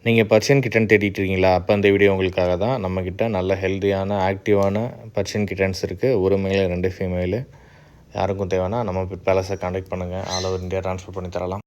நீங்கள் Persian kitten தேடிட்டு இருக்கீங்களா? அப்போ இந்த வீடியோ உங்களுக்காக தான். நம்மக்கிட்ட நல்ல ஹெல்த்தியான ஆக்டிவான பர்ஷியன் கிட்டன்ஸ் இருக்குது. ஒரு மேல் 2 ஃபீமேலு. யாருக்கும் தேவைன்னா நம்ம பேலஸை கான்டாக்ட் பண்ணுங்கள். ஆல் ஓவர் இந்தியா ட்ரான்ஸ்ஃபர் பண்ணி தரலாம்.